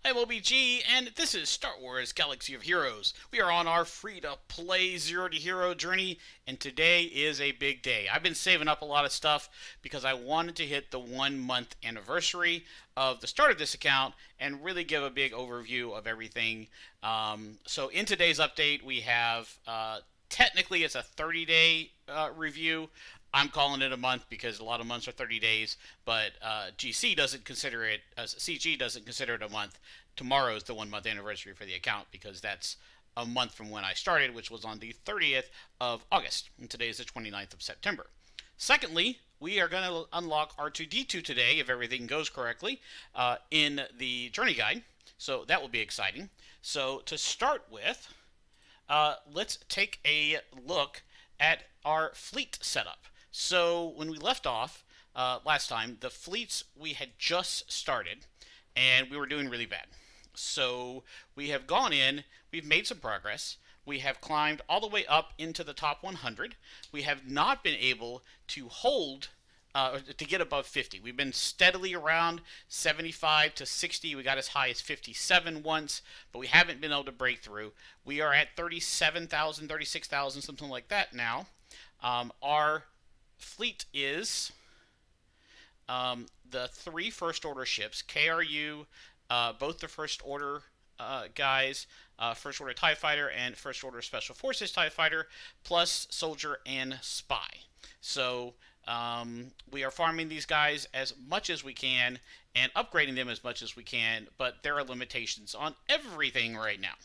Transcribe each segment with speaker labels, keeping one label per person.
Speaker 1: I'm OBG, and this is Star Wars Galaxy of Heroes. We are on our free-to-play zero-to-hero journey, and today is a big day. I've been saving up a lot of stuff because I wanted to hit the 1 month anniversary of the start of this account and really give a big overview of everything. So in today's update, we have technically it's a 30-day review. I'm calling it a month because a lot of months are 30 days, but GC doesn't consider it, CG doesn't consider it a month. Tomorrow is the 1 month anniversary for the account because that's a month from when I started, which was on the 30th of August, and today is the 29th of September. Secondly, we are going to unlock R2-D2 today, if everything goes correctly, in the journey guide, so that will be exciting. So to start with, let's take a look at our fleet setup. So when we left off last time, the fleets we had just started, and we were doing really bad. So we have gone in, we've made some progress. We have climbed all the way up into the top 100. We have not been able to hold, to get above 50. We've been steadily around 75 to 60. We got as high as 57 once, but we haven't been able to break through. We are at 37,000, 36,000, something like that now. Our fleet is the 3 first order ships, KRU, both the first order guys, first order TIE fighter and first order special forces TIE fighter, plus soldier and spy. So we are farming these guys as much as we can and upgrading them as much as we can, but there are limitations on everything right now.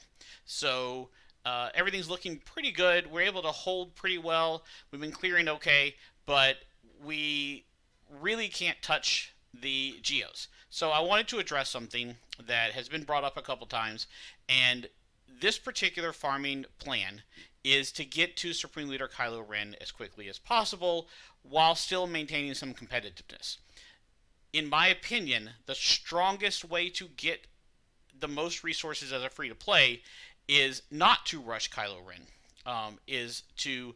Speaker 1: So everything's looking pretty good. We're able to hold pretty well. We've been clearing okay, but we really can't touch the geos. So I wanted to address something that has been brought up a couple times, and this particular farming plan is to get to Supreme Leader Kylo Ren as quickly as possible while still maintaining some competitiveness. In my opinion, the strongest way to get the most resources as a free-to-play is not to rush Kylo Ren, is to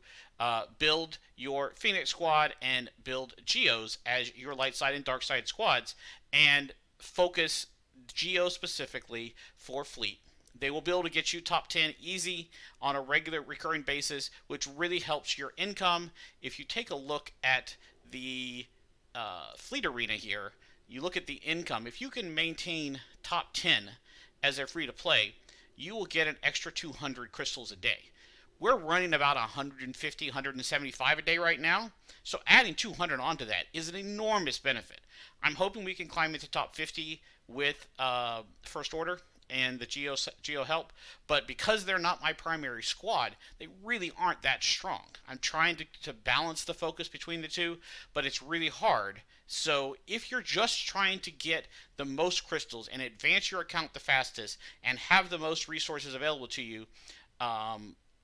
Speaker 1: build your Phoenix squad and build Geos as your light side and dark side squads, and focus Geo specifically for fleet. They will be able to get you top 10 easy on a regular recurring basis, which really helps your income. If you take a look at the fleet arena here, you look at the income. If you can maintain top 10 as a free to play, you will get an extra 200 crystals a day. We're running about 150, 175 a day right now, so adding 200 onto that is an enormous benefit. I'm hoping we can climb into top 50 with First Order and the Geo help, but because they're not my primary squad, they really aren't that strong. I'm trying to balance the focus between the two, but it's really hard. So if you're just trying to get the most crystals and advance your account the fastest and have the most resources available to you,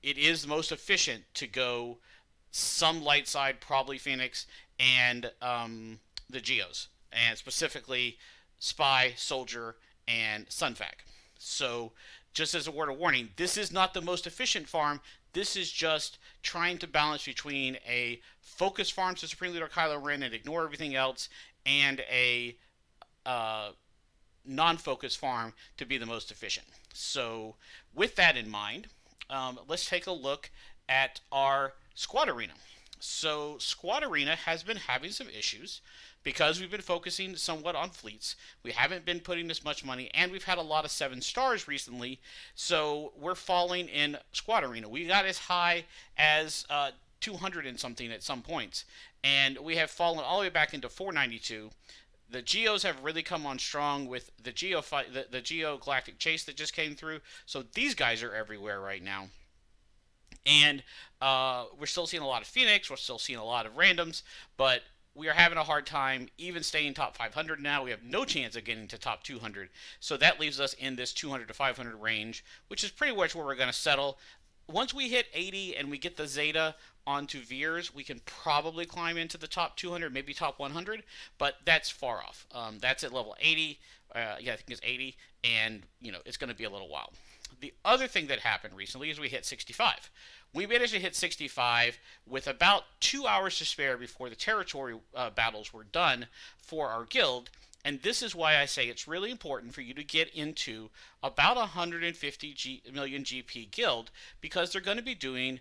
Speaker 1: it is most efficient to go some light side, probably Phoenix, and the Geos, and specifically Spy, Soldier, and Sunfac. So just as a word of warning, this is not the most efficient farm. This is just trying to balance between a focus farm to Supreme Leader Kylo Ren and ignore everything else, and a non-focus farm to be the most efficient. So with that in mind, let's take a look at our squad arena. So squad arena has been having some issues because we've been focusing somewhat on fleets. We haven't been putting as much money, and we've had a lot of 7 stars recently, so we're falling in squad arena. We got as high as 200 and something at some points, and we have fallen all the way back into 492. The Geos have really come on strong with the Geo fight, the Geo Galactic Chase that just came through. So these guys are everywhere right now, and we're still seeing a lot of Phoenix. We're still seeing a lot of randoms, but we are having a hard time even staying top 500 now. We have no chance of getting to top 200, so that leaves us in this 200 to 500 range, which is pretty much where we're going to settle. Once we hit 80 and we get the Zeta onto Veers, we can probably climb into the top 200, maybe top 100, but that's far off. That's at level 80. Yeah, I think it's 80, and it's going to be a little while. The other thing that happened recently is we hit 65. We managed to hit 65 with about 2 hours to spare before the territory battles were done for our guild, And this is why I say it's really important for you to get into about 150 million GP guild, because they're going to be doing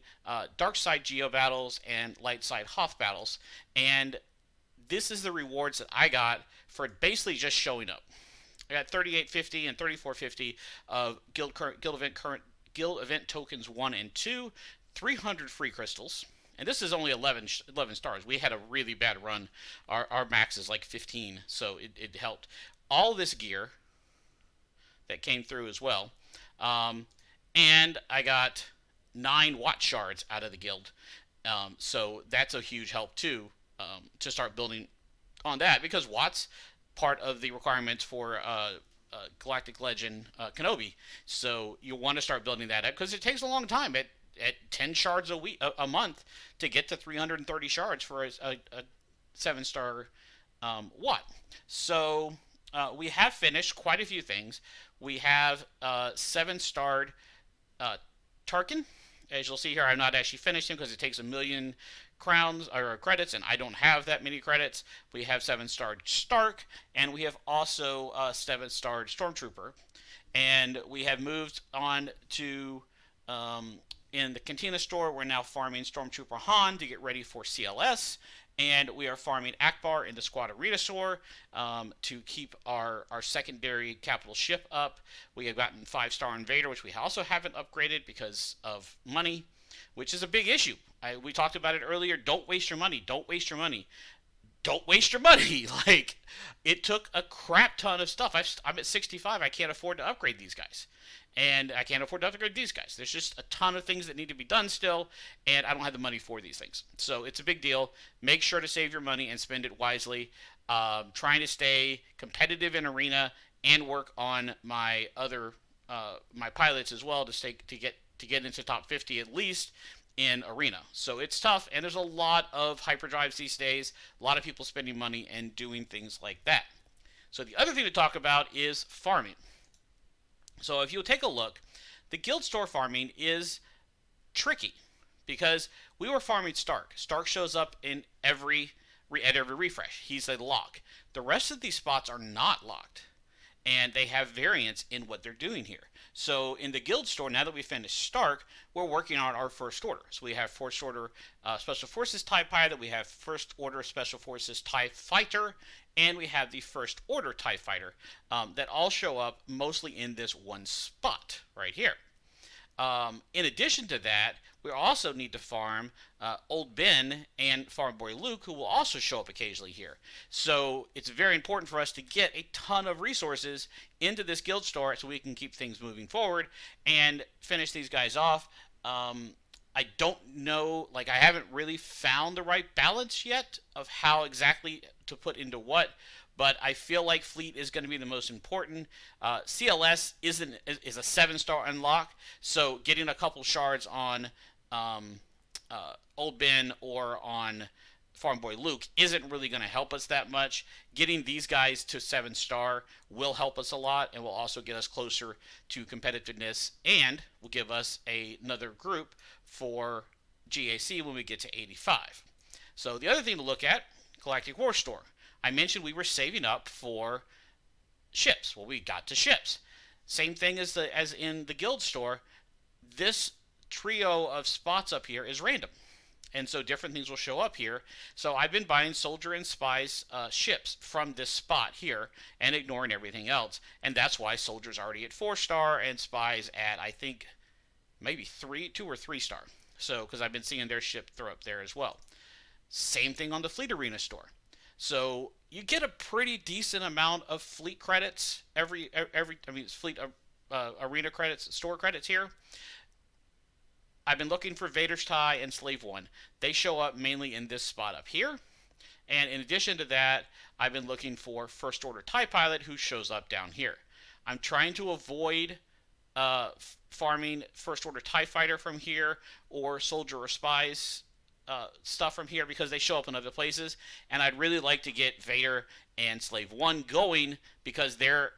Speaker 1: dark side geo battles and light side Hoth battles. And this is the rewards that I got for basically just showing up. I got 3850 and 3450 of guild event tokens 1 and 2, 300 free crystals, and this is only 11 stars. We had a really bad run. Our max is like 15, so it helped. All this gear that came through as well. And I got 9 Watt shards out of the guild. So that's a huge help too, to start building on that, because Watt's part of the requirements for Galactic Legend Kenobi. So you want to start building that up, because it takes a long time. At 10 shards a month to get to 330 shards for a 7-star Watt. So we have finished quite a few things. We have 7-starred Tarkin. As you'll see here, I'm not actually finished him because it takes 1 million crowns or credits, and I don't have that many credits. We have 7-starred Starck, and we have also 7-starred Stormtrooper. And we have moved on to in the Cantina store, we're now farming Stormtrooper Han to get ready for CLS, and we are farming Ackbar in the Squad Arena store to keep our secondary capital ship up. We have gotten 5-star Invader, which we also haven't upgraded because of money, which is a big issue. We talked about it earlier. Don't waste your money. Don't waste your money. Don't waste your money. Like, it took a crap ton of stuff. I'm at 65. I can't afford to upgrade these guys. And I can't afford to upgrade these guys. There's just a ton of things that need to be done still, and I don't have the money for these things. So it's a big deal. Make sure to save your money and spend it wisely. Trying to stay competitive in arena and work on my other my pilots as well to get into top 50 at least in arena. So it's tough, and there's a lot of hyperdrives these days. A lot of people spending money and doing things like that. So the other thing to talk about is farming. So if you'll take a look, the guild store farming is tricky because we were farming Starck. Starck shows up in at every refresh. He's a lock. The rest of these spots are not locked, and they have variance in what they're doing here. So in the guild store, now that we finished Starck, we're working on our first order. So we have first order Special Forces TIE Pilot, we have first order Special Forces TIE Fighter, and we have the first order TIE Fighter that all show up mostly in this one spot right here. In addition to that, we also need to farm Old Ben and Farm Boy Luke, who will also show up occasionally here. So it's very important for us to get a ton of resources into this guild store so we can keep things moving forward and finish these guys off. I don't know, like, I haven't really found the right balance yet of how exactly to put into what, but I feel like fleet is going to be the most important. CLS is a 7-star unlock, so getting a couple shards on Old Ben or on Farm Boy Luke isn't really going to help us that much. Getting these guys to 7-star will help us a lot, and will also get us closer to competitiveness, and will give us another group for GAC when we get to 85. So the other thing to look at, Galactic War store. I mentioned we were saving up for ships. Well, we got to ships. Same thing as in the guild store. This trio of spots up here is random, and so different things will show up here. So I've been buying soldier and spies ships from this spot here and ignoring everything else, and that's why soldier's already at 4-star and spies at, I think, maybe 2 or 3-star. So because I've been seeing their ship throw up there as well. Same thing on the fleet arena store. So you get a pretty decent amount of fleet credits fleet arena credits, store credits here. I've been looking for Vader's Tie and Slave 1. They show up mainly in this spot up here. And in addition to that, I've been looking for First Order TIE Pilot, who shows up down here. I'm trying to avoid farming First Order TIE Fighter from here, or Soldier or Spies stuff from here, because they show up in other places. And I'd really like to get Vader and Slave 1 going, because they're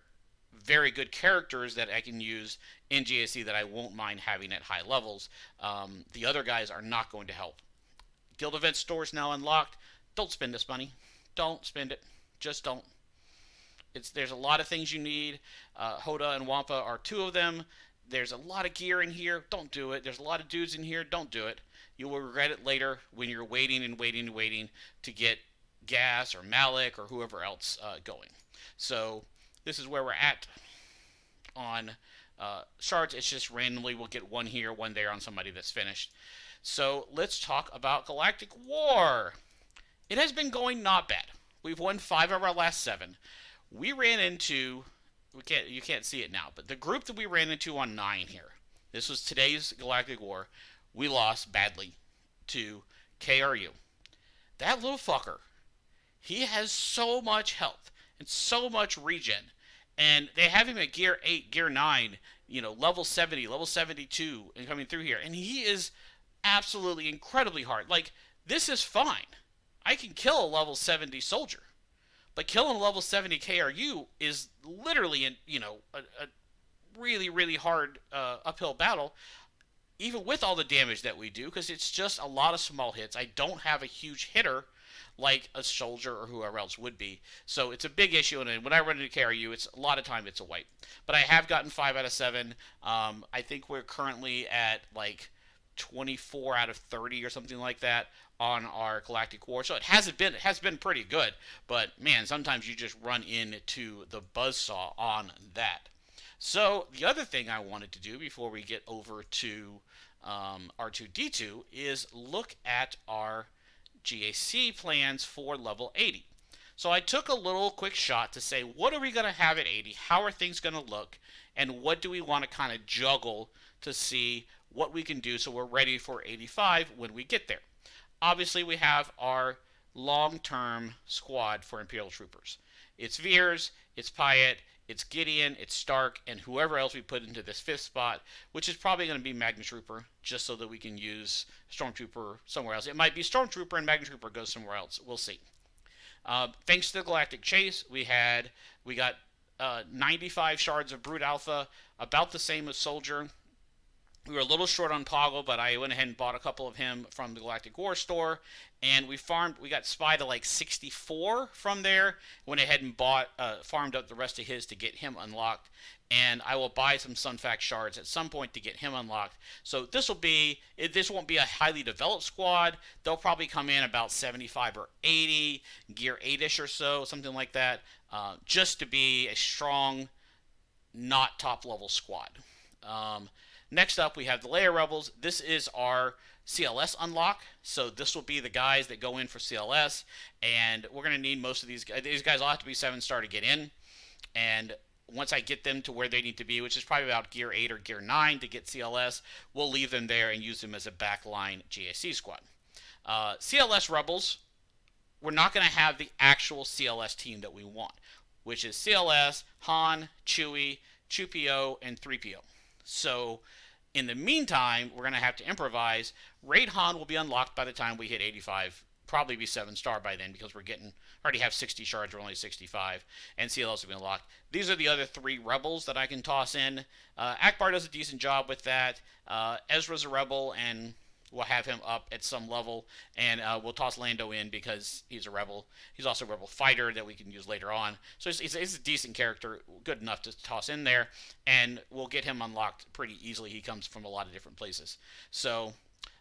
Speaker 1: very good characters that I can use in GAC that I won't mind having at high levels. The other guys are not going to help. Guild event stores now unlocked. Don't spend this money. Don't spend it. Just don't. There's a lot of things you need. Hoda and Wampa are two of them. There's a lot of gear in here. Don't do it. There's a lot of dudes in here. Don't do it. You will regret it later when you're waiting and waiting and waiting to get Gas or Malik or whoever else going. So this is where we're at on shards. It's just randomly we'll get one here, one there on somebody that's finished. So let's talk about Galactic War. It has been going not bad. We've won 5 of our last 7. We ran into, you can't see it now, but the group that we ran into on 9 here, this was today's Galactic War, we lost badly to KRU. That little fucker, he has so much health and so much regen, and they have him at gear 8, gear 9, level 70, level 72, and coming through here, and he is absolutely incredibly hard. Like, this is fine. I can kill a level 70 soldier. But killing a level 70 KRU is literally, a really, really hard uphill battle, even with all the damage that we do, because it's just a lot of small hits. I don't have a huge hitter like a soldier or whoever else would be. So it's a big issue, and when I run into KRU, it's a lot of time it's a wipe. But I have gotten 5 out of 7. I think we're currently at like 24 out of 30 or something like that on our Galactic War. So it has been pretty good, but man, sometimes you just run into the buzzsaw on that. So the other thing I wanted to do before we get over to R2D2 is look at our GAC plans for level 80. So I took a little quick shot to say, what are we going to have at 80? How are things going to look? And what do we want to kind of juggle to see what we can do so we're ready for 85 when we get there? Obviously, we have our long-term squad for Imperial Troopers. It's Veers, it's Pyatt, it's Gideon, it's Starck, and whoever else we put into this 5th spot, which is probably going to be Magna Trooper, just so that we can use Stormtrooper somewhere else. It might be Stormtrooper and Magna Trooper goes somewhere else. We'll see. Thanks to the Galactic Chase, we got 95 shards of Brute Alpha, about the same as Soldier. We were a little short on Poggle, but I went ahead and bought a couple of him from the Galactic War store, and we got Spy to like 64 from there. Went ahead and farmed up the rest of his to get him unlocked, and I will buy some Sunfac shards at some point to get him unlocked. So this won't be a highly developed squad. They'll probably come in about 75 or 80, gear 8ish or so, something like that, just to be a strong, not top level squad. Next up, we have the Layer Rebels. This is our CLS unlock. So this will be the guys that go in for CLS. And we're going to need most of these guys. These guys will have to be 7-star to get in. And once I get them to where they need to be, which is probably about gear 8 or gear 9 to get CLS, we'll leave them there and use them as a backline GAC squad. CLS Rebels, we're not going to have the actual CLS team that we want, which is CLS, Han, Chewie, 2PO, and 3PO. So in the meantime, we're going to have to improvise. Raid Han will be unlocked by the time we hit 85. Probably be 7-star by then because already have 60 shards, we're only 65, and CLS will be unlocked. These are the other 3 rebels that I can toss in. Ackbar does a decent job with that. Ezra's a rebel, and we'll have him up at some level, and we'll toss Lando in because he's a rebel. He's also a rebel fighter that we can use later on. So he's a decent character, good enough to toss in there, and we'll get him unlocked pretty easily. He comes from a lot of different places. So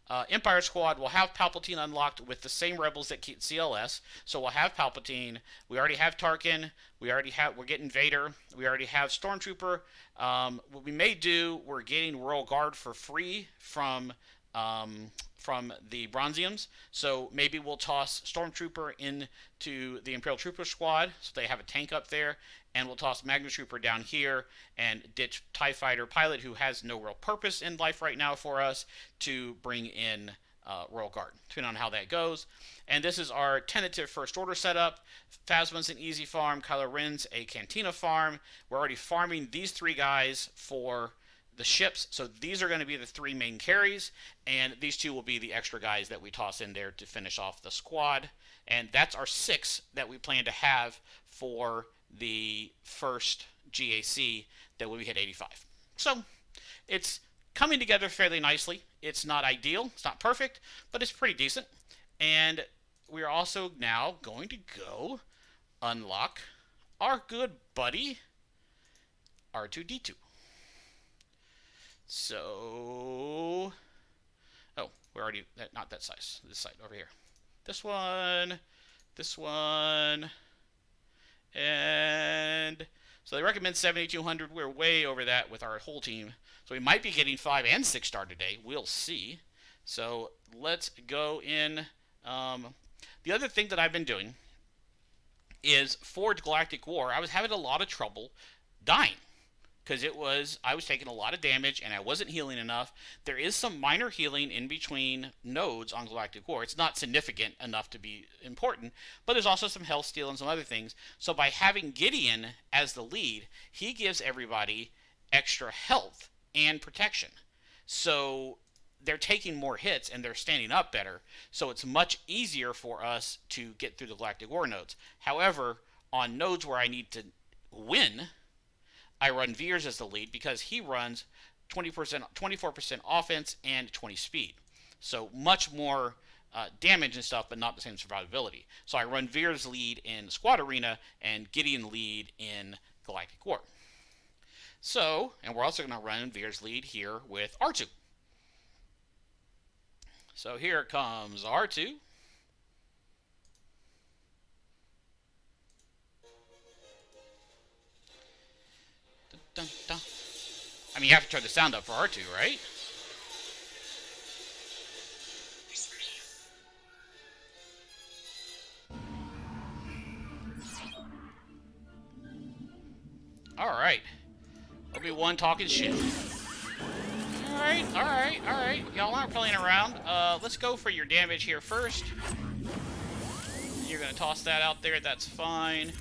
Speaker 1: Empire Squad will have Palpatine unlocked with the same rebels that keep CLS. So we'll have Palpatine. We already have Tarkin. We're getting Vader. We already have Stormtrooper. What we may do, we're getting Royal Guard for free from the Bronziums, so maybe we'll toss Stormtrooper into the Imperial Trooper squad, so they have a tank up there, and we'll toss Magna Trooper down here and ditch TIE Fighter Pilot, who has no real purpose in life right now for us, to bring in Royal Guard, depending on how that goes. And this is our tentative First Order setup. Phasma's an easy farm, Kylo Ren's a Cantina farm. We're already farming these 3 guys for the ships, so these are going to be the 3 main carries, and these 2 will be the extra guys that we toss in there to finish off the squad. And that's our 6 that we plan to have for the first GAC that will be hit 85. So it's coming together fairly nicely. It's not ideal, it's not perfect, but it's pretty decent. And we're also now going to go unlock our good buddy R2-D2. So, oh, we're already, not that size, this side over here. This one, and so they recommend 7,200. We're way over that with our whole team. So we might be getting 5 and 6 star today. We'll see. So let's go in. The other thing that I've been doing is for Galactic War, I was having a lot of trouble dying. Because I was taking a lot of damage and I wasn't healing enough. There is some minor healing in between nodes on Galactic War. It's not significant enough to be important, but there's also some health steal and some other things. So by having Gideon as the lead, he gives everybody extra health and protection. So they're taking more hits and they're standing up better. So it's much easier for us to get through the Galactic War nodes. However, on nodes where I need to win, I run Veers as the lead because he runs 24% offense and 20 speed. So much more damage and stuff, but not the same survivability. So I run Veers lead in Squad Arena and Gideon lead in Galactic War. So, and we're also going to run Veers lead here with R2. So here comes R2. Dun, dun. I mean, you have to turn the sound up for R2, right? Alright. Obi-Wan talking shit. Alright. Y'all aren't playing around. Let's go for your damage here first. You're going to toss that out there. That's fine.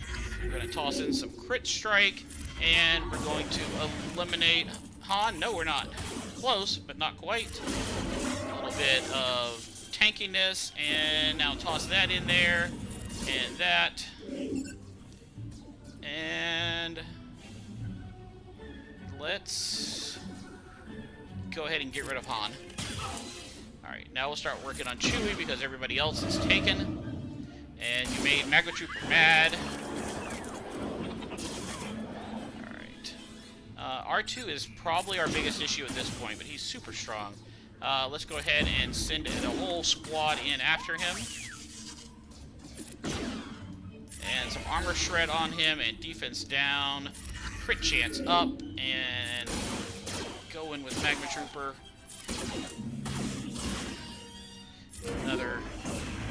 Speaker 1: We're going to toss in some crit strike. And we're going to eliminate Han. No, we're not. Close, but not quite. A little bit of tankiness. And now toss that in there. And that. And let's go ahead and get rid of Han. Alright, now we'll start working on Chewie because everybody else is taken. And you made Magma Trooper mad. R2 is probably our biggest issue at this point, but he's super strong. Let's go ahead and send the whole squad in after him. And some armor shred on him and defense down. Crit chance up and go in with Magma Trooper. Another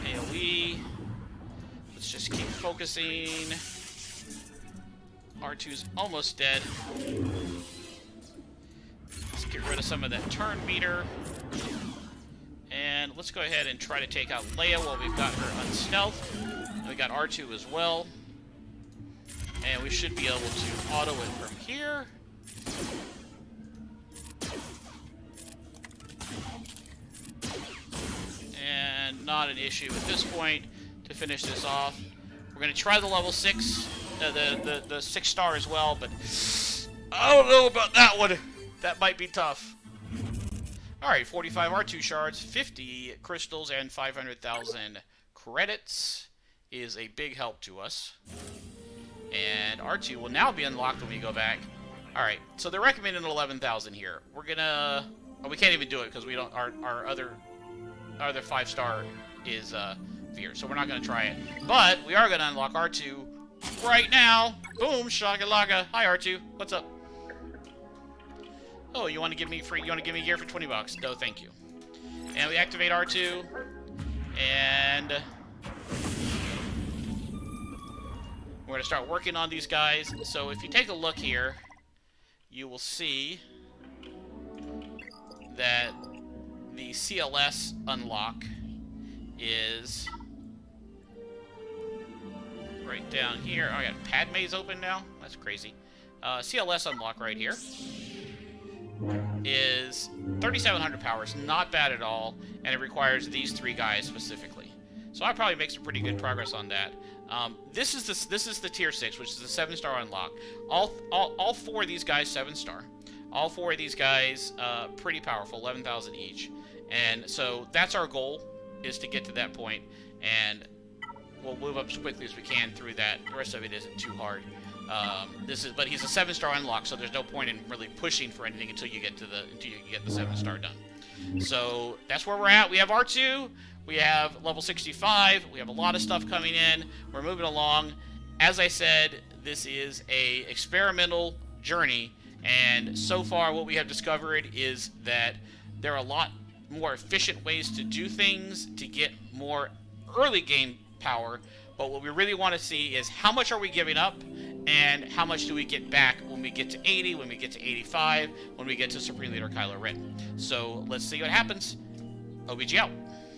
Speaker 1: AoE. Let's just keep focusing. R2's almost dead. Let's get rid of some of that turn meter. And let's go ahead and try to take out Leia while we've got her unstealth. We got R2 as well. And we should be able to auto it from here. And not an issue at this point to finish this off. We're going to try the level 6. The 6 star as well, but I don't know about that one. That might be tough. Alright, 45 R2 shards, 50 crystals, and 500,000 credits is a big help to us. And R2 will now be unlocked when we go back. Alright, so they're recommending 11,000 here. We're gonna... Oh, we can't even do it because we don't... Our other 5 star is Veer, so we're not gonna try it. But we are gonna unlock R2 right now. Boom, shakalaka. Hi, R2. What's up? Oh, you want to give me free? You want to give me gear for 20 bucks? No, thank you. And we activate R2, and we're gonna start working on these guys. So if you take a look here, you will see that the CLS unlock is right down here. Oh, I got Padme's open now. That's crazy. CLS unlock right here is 3,700 powers. Not bad at all, and it requires these 3 guys specifically. So I probably make some pretty good progress on that. This is the tier 6, which is the 7-star unlock. All 4 of these guys 7-star. All 4 of these guys pretty powerful, 11,000 each. And so that's our goal, is to get to that point, and we'll move up as quickly as we can through that. The rest of it isn't too hard. But he's a 7-star unlock, so there's no point in really pushing for anything until you get the 7-star done. So that's where we're at. We have R2, we have level 65, we have a lot of stuff coming in. We're moving along. As I said, this is a experimental journey, and so far what we have discovered is that there are a lot more efficient ways to do things to get more early game power, but what we really want to see is how much are we giving up and how much do we get back when we get to 80, when we get to 85, when we get to Supreme Leader Kylo Ren. So let's see what happens. OBG out.